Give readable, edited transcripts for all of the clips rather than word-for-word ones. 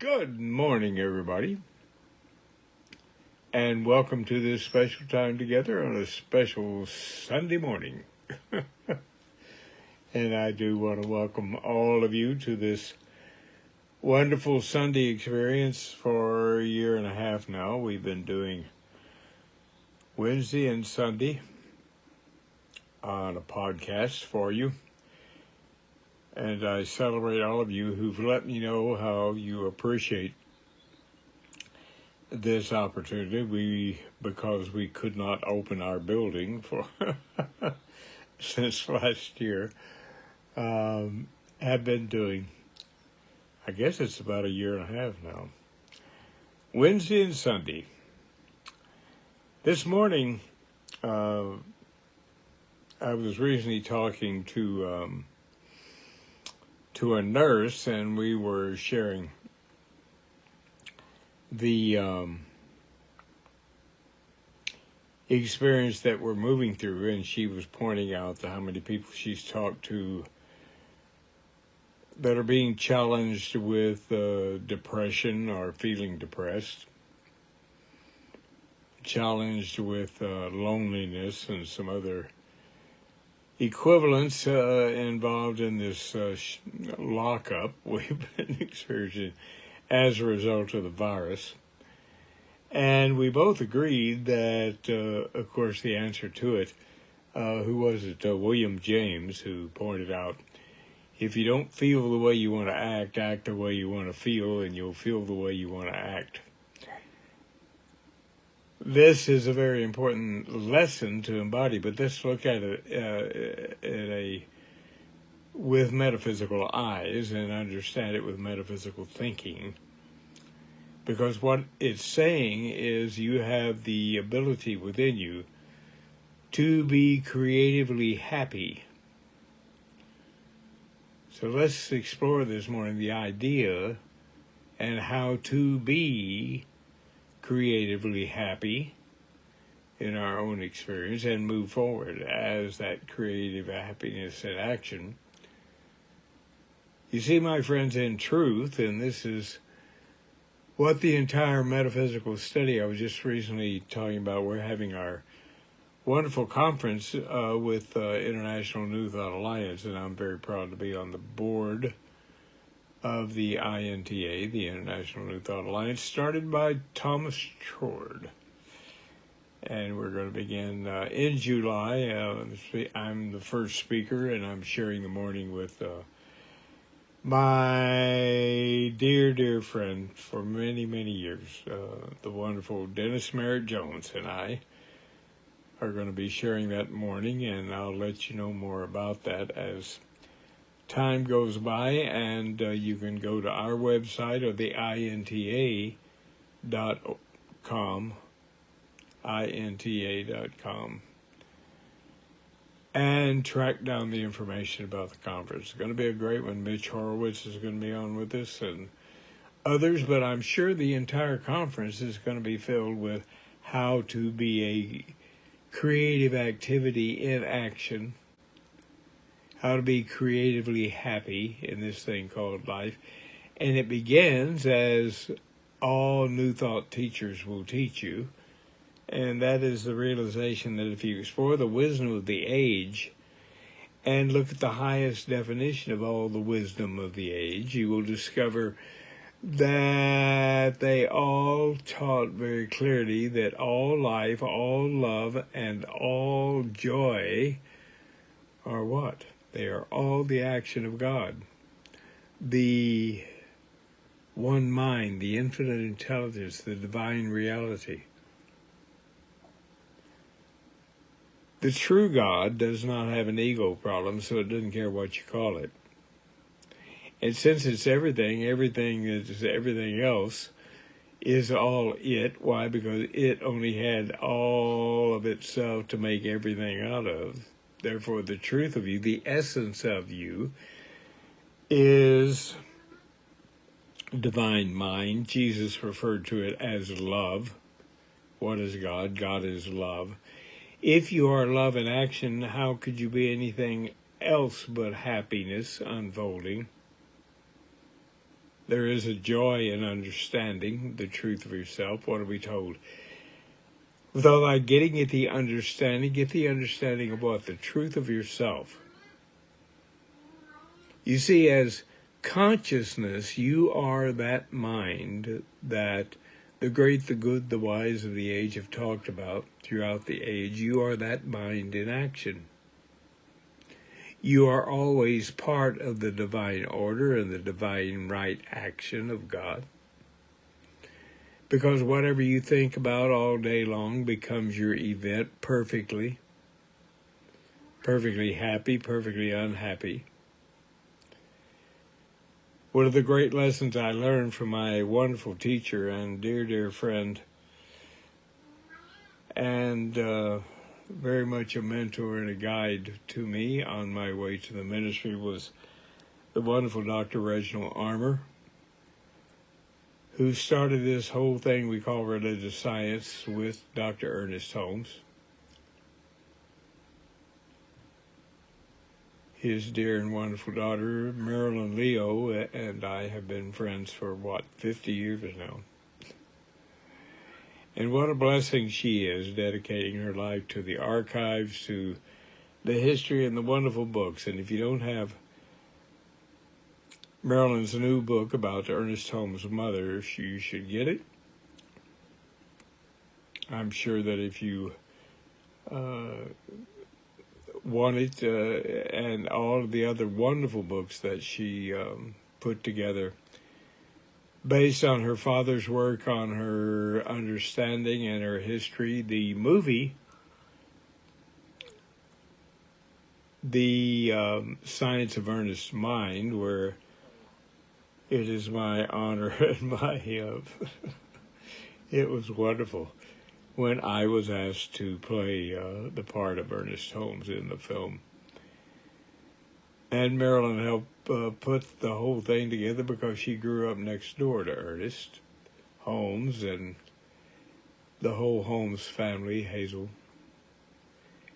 Good morning, everybody, and welcome to this special time together on a special Sunday morning. And I do want to welcome all of you to this wonderful Sunday experience. For a year and a half now, we've been doing Wednesday and Sunday on a podcast for you. And I celebrate all of you who've let me know how you appreciate this opportunity. Because we could not open our building for since last year, have been doing, I guess it's about a year and a half now, Wednesday and Sunday. This morning, I was recently talking to a nurse, and we were sharing the experience that we're moving through, and she was pointing out how many people she's talked to that are being challenged with depression or feeling depressed, challenged with loneliness and some other equivalents involved in this lockup we've been experiencing as a result of the virus. And we both agreed that, of course, the answer to it, who was it? William James, who pointed out, if you don't feel the way you want to act the way you want to feel, and you'll feel the way you want to act. This is a very important lesson to embody, but let's look at it with metaphysical eyes and understand it with metaphysical thinking. Because what it's saying is you have the ability within you to be creatively happy. So let's explore this morning the idea and how to be creatively happy in our own experience and move forward as that creative happiness in action. You see, my friends, in truth, and this is what the entire metaphysical study I was just recently talking about, we're having our wonderful conference with International New Thought Alliance, and I'm very proud to be on the board of the INTA, the International New Thought Alliance, started by Thomas Chord. And we're going to begin in July. I'm the first speaker, and I'm sharing the morning with my dear friend for many, many years, the wonderful Dennis Merritt Jones, and I are going to be sharing that morning, and I'll let you know more about that as time goes by. And you can go to our website or the INTA.com, and track down the information about the conference. It's going to be a great one. Mitch Horowitz is going to be on with us and others, but I'm sure the entire conference is going to be filled with how to be a creative activity in action, how to be creatively happy in this thing called life. And it begins, as all New Thought teachers will teach you, and that is the realization that if you explore the wisdom of the age and look at the highest definition of all the wisdom of the age, you will discover that they all taught very clearly that all life, all love, and all joy are what? They are all the action of God. The one mind, the infinite intelligence, the divine reality. The true God does not have an ego problem, so it doesn't care what you call it. And since it's everything is everything else is all it. Why? Because it only had all of itself to make everything out of. Therefore, the truth of you, the essence of you, is divine mind. Jesus referred to it as love. What is God? God is love. If you are love in action, how could you be anything else but happiness unfolding? There is a joy in understanding the truth of yourself. What are we told? With all thy getting, get the understanding of what? The truth of yourself. You see, as consciousness, you are that mind that the great, the good, the wise of the age have talked about throughout the age. You are that mind in action. You are always part of the divine order and the divine right action of God. Because whatever you think about all day long becomes your event perfectly happy, perfectly unhappy. One of the great lessons I learned from my wonderful teacher and dear, dear friend, and very much a mentor and a guide to me on my way to the ministry, was the wonderful Dr. Reginald Armour, who started this whole thing we call religious science with Dr. Ernest Holmes. His dear and wonderful daughter, Marilyn Leo, and I have been friends for, 50 years now. And what a blessing she is, dedicating her life to the archives, to the history and the wonderful books. And if you don't have Marilyn's new book about Ernest Holmes' mother, you should get it. I'm sure that if you want it, and all of the other wonderful books that she put together based on her father's work, on her understanding and her history. The movie, The Science of Ernest's Mind, where it is my honor and my it was wonderful when I was asked to play the part of Ernest Holmes in the film. And Marilyn helped put the whole thing together because she grew up next door to Ernest Holmes and the whole Holmes family, Hazel.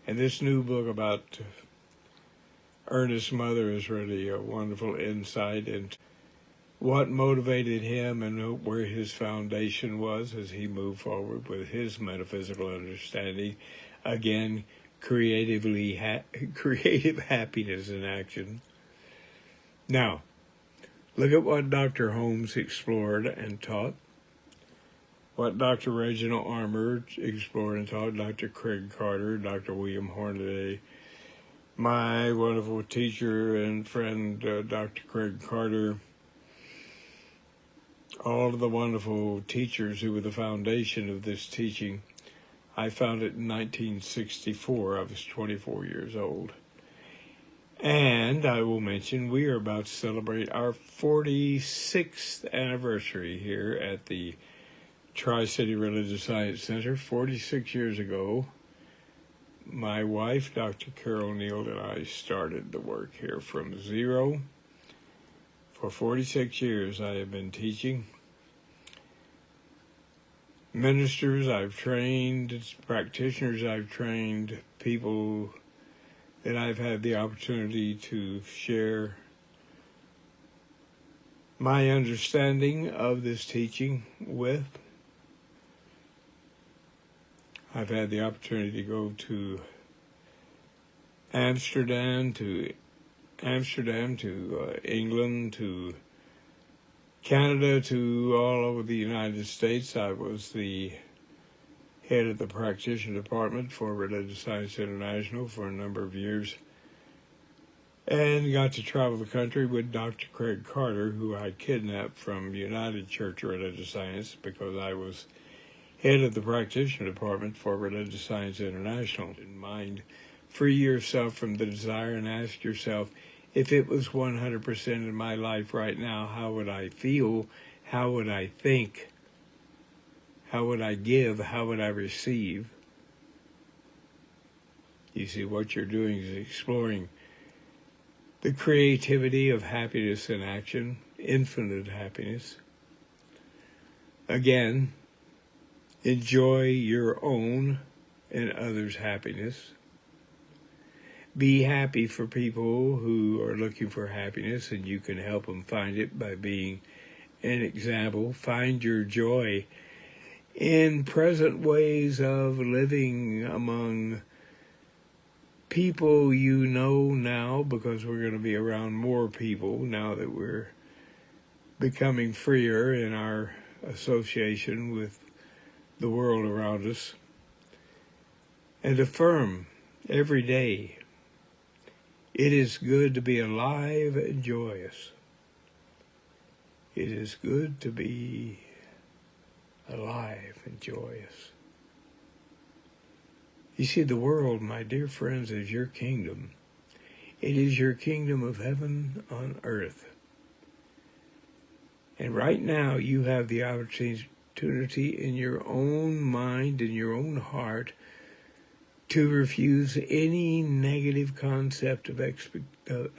And this new book about Ernest's mother is really a wonderful insight into what motivated him and where his foundation was as he moved forward with his metaphysical understanding. Again, creative happiness in action. Now, look at what Dr. Holmes explored and taught, what Dr. Reginald Armour explored and taught, Dr. Craig Carter, Dr. William Hornaday, my wonderful teacher and friend, Dr. Craig Carter, all of the wonderful teachers who were the foundation of this teaching. I found it in 1964. I was 24 years old. And I will mention we are about to celebrate our 46th anniversary here at the Tri-City Religious Science Center. 46 years ago, my wife, Dr. Carol Neal, and I started the work here from zero. For 46 years, I have been teaching. Ministers I've trained, practitioners I've trained, people that I've had the opportunity to share my understanding of this teaching with. I've had the opportunity to go to Amsterdam, to England, to Canada, to all over the United States. I was the head of the practitioner department for Religious Science International for a number of years, and got to travel the country with Dr. Craig Carter, who I kidnapped from United Church of Religious Science because I was head of the practitioner department for Religious Science International. In mind, free yourself from the desire and ask yourself, if it was 100% in my life right now, how would I feel? How would I think? How would I give? How would I receive? You see, what you're doing is exploring the creativity of happiness in action, infinite happiness. Again, enjoy your own and others' happiness. Be happy for people who are looking for happiness, and you can help them find it by being an example. Find your joy in present ways of living among people you know now, because we're going to be around more people now that we're becoming freer in our association with the world around us. And affirm every day, it is good to be alive and joyous. It is good to be alive and joyous. You see, the world, my dear friends, is your kingdom. It is your kingdom of heaven on earth. And right now you have the opportunity in your own mind, in your own heart, to refuse any negative concept of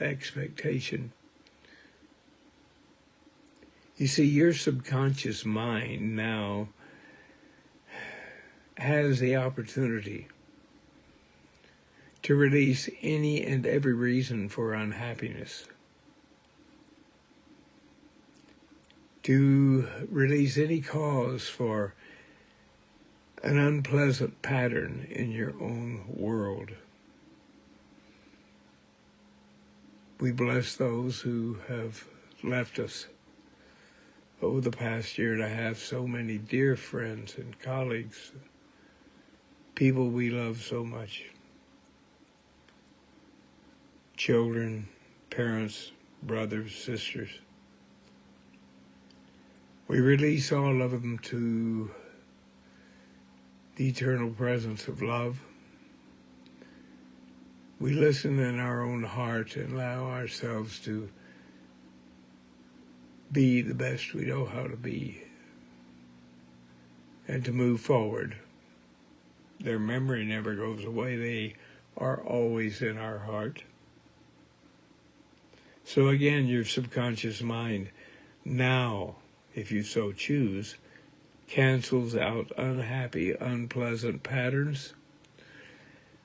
expectation. You see, your subconscious mind now has the opportunity to release any and every reason for unhappiness, to release any cause for an unpleasant pattern in your own world. We bless those who have left us over the past year and a half, so many dear friends and colleagues, people we love so much. Children, parents, brothers, sisters. We release all of them to the eternal presence of love. We listen in our own heart and allow ourselves to be the best we know how to be and to move forward. Their memory never goes away. They are always in our heart. So again, your subconscious mind now, if you so choose, cancels out unhappy, unpleasant patterns,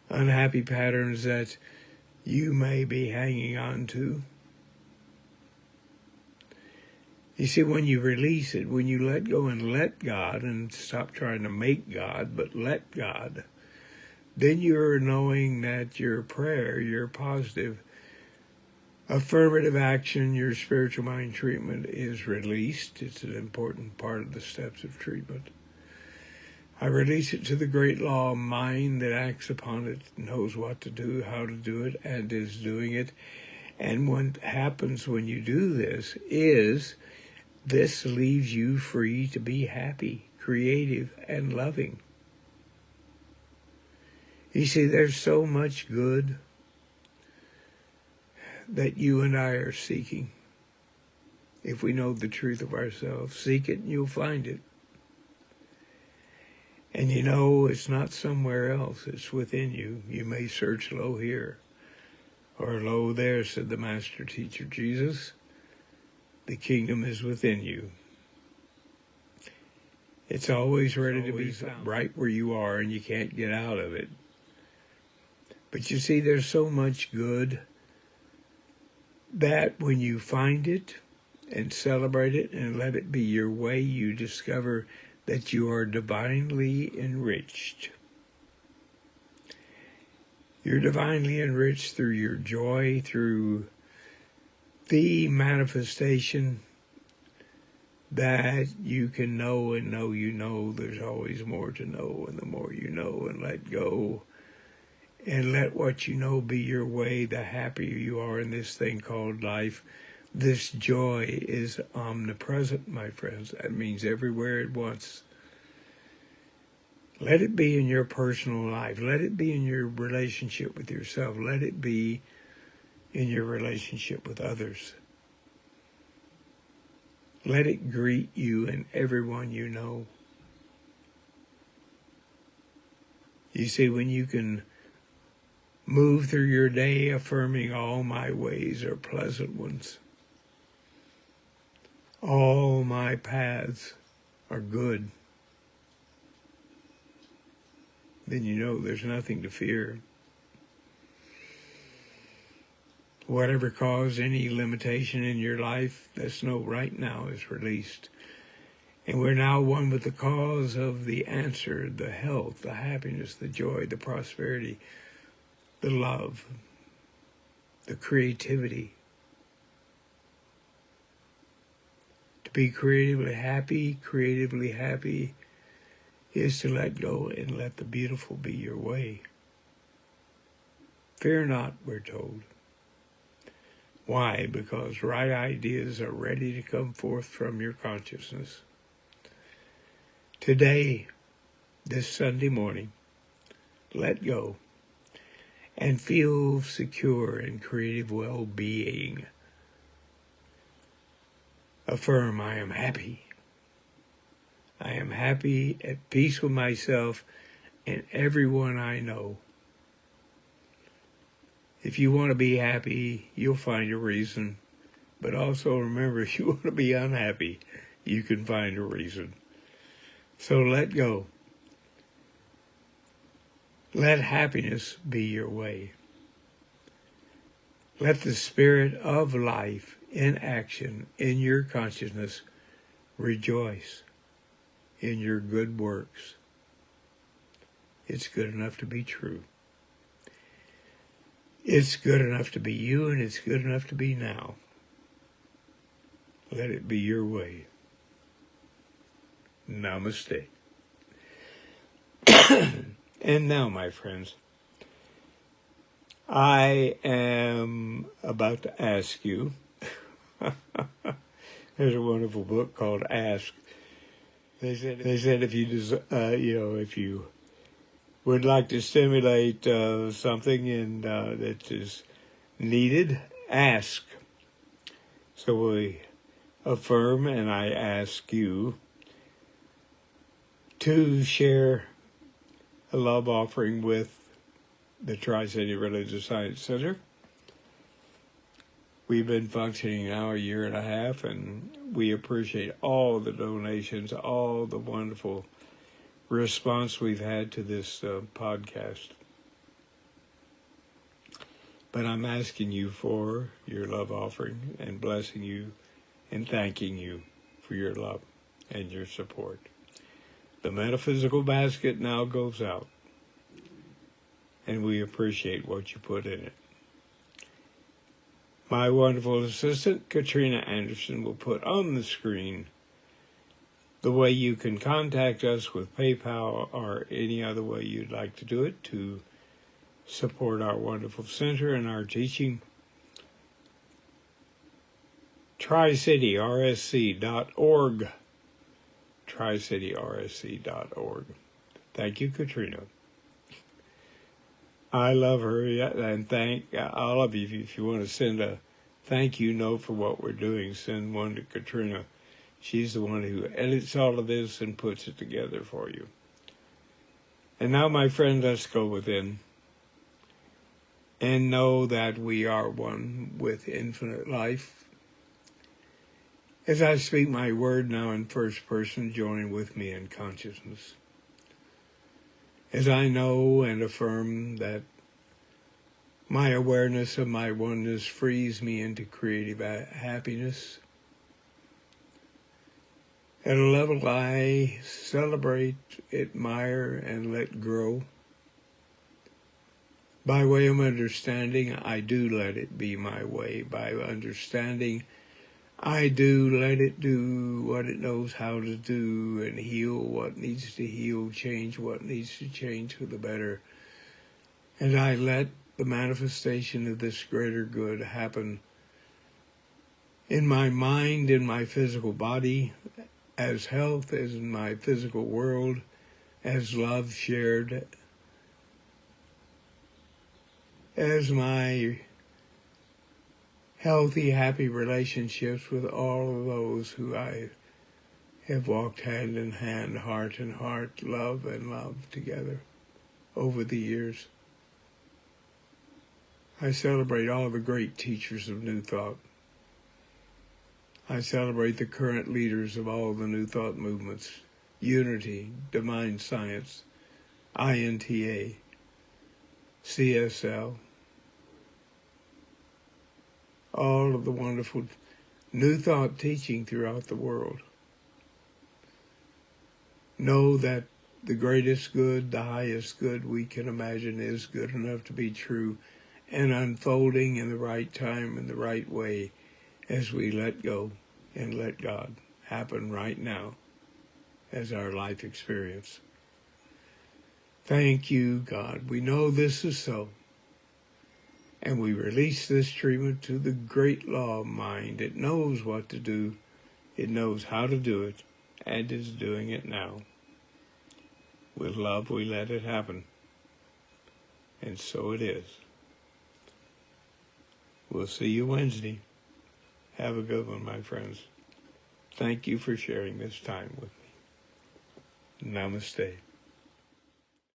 unhappy patterns that you may be hanging on to. You see, when you release it, when you let go and let God, and stop trying to make God, but let God, then you're knowing that your prayer, your positive, affirmative action, your spiritual mind treatment is released. It's an important part of the steps of treatment. I release it to the great law of mind that acts upon it, knows what to do, how to do it, and is doing it. And what happens when you do this is this leaves you free to be happy, creative, and loving. You see, there's so much good that you and I are seeking. If we know the truth of ourselves, seek it and you'll find it. And you know it's not somewhere else, it's within you. You may search low here or low there, said the Master Teacher Jesus. The kingdom is within you. It's always ready to be found right where you are, and you can't get out of it. But you see, there's so much good that when you find it and celebrate it and let it be your way, you discover that you are divinely enriched. You're divinely enriched through your joy, through the manifestation that you can know and know you know. There's always more to know, and the more you know and let go and let what you know be your way, the happier you are in this thing called life. This joy is omnipresent, my friends. That means everywhere at once. Let it be in your personal life. Let it be in your relationship with yourself. Let it be in your relationship with others. Let it greet you and everyone you know. You see, when you can move through your day affirming all my ways are pleasant ones, all my paths are good, then you know there's nothing to fear. Whatever caused any limitation in your life, let's know right now is released. And we're now one with the cause of the answer, the health, the happiness, the joy, the prosperity, the love, the creativity. To be creatively happy is to let go and let the beautiful be your way. Fear not, we're told. Why? Because right ideas are ready to come forth from your consciousness. Today, this Sunday morning, let go and feel secure in creative well-being. Affirm, I am happy. I am happy, at peace with myself and everyone I know. If you want to be happy, you'll find a reason. But also remember, if you want to be unhappy, you can find a reason. So let go. Let happiness be your way. Let the spirit of life in action in your consciousness rejoice in your good works. It's good enough to be true. It's good enough to be you, and it's good enough to be now. Let it be your way. Namaste. And now, my friends, I am about to ask you. There's a wonderful book called Ask. They said if you would like to stimulate something that is needed, ask. So we affirm, and I ask you to share a love offering with the Tri-City Religious Science Center. We've been functioning now a year and a half, and we appreciate all the donations, all the wonderful response we've had to this podcast. But I'm asking you for your love offering and blessing you and thanking you for your love and your support. The metaphysical basket now goes out, and we appreciate what you put in it. My wonderful assistant, Katrina Anderson, will put on the screen the way you can contact us with PayPal or any other way you'd like to do it to support our wonderful center and our teaching. TriCityRSC.org. TriCityRSC.org. Thank you, Katrina. I love her, and thank all of you. If you want to send a thank you note for what we're doing, send one to Katrina. She's the one who edits all of this and puts it together for you. And now, my friend, let's go within and know that we are one with infinite life. As I speak my word now in first person, join with me in consciousness. As I know and affirm that my awareness of my oneness frees me into creative happiness, at a level I celebrate, admire, and let grow. By way of understanding, I do let it be my way. By understanding, I do let it do what it knows how to do and heal what needs to heal, change what needs to change for the better. And I let the manifestation of this greater good happen in my mind, in my physical body, as health, as in my physical world, as love shared, as my healthy, happy relationships with all of those who I have walked hand in hand, heart in heart, love and love together over the years. I celebrate all the great teachers of New Thought. I celebrate the current leaders of all the New Thought movements, Unity, Divine Science, INTA, CSL, all of the wonderful New Thought teaching throughout the world. Know that the greatest good, the highest good we can imagine is good enough to be true and unfolding in the right time and the right way as we let go and let God happen right now as our life experience. Thank you, God. We know this is so. And we release this treatment to the great law of mind. It knows what to do. It knows how to do it, and is doing it now. With love, we let it happen. And so it is. We'll see you Wednesday. Have a good one, my friends. Thank you for sharing this time with me. Namaste.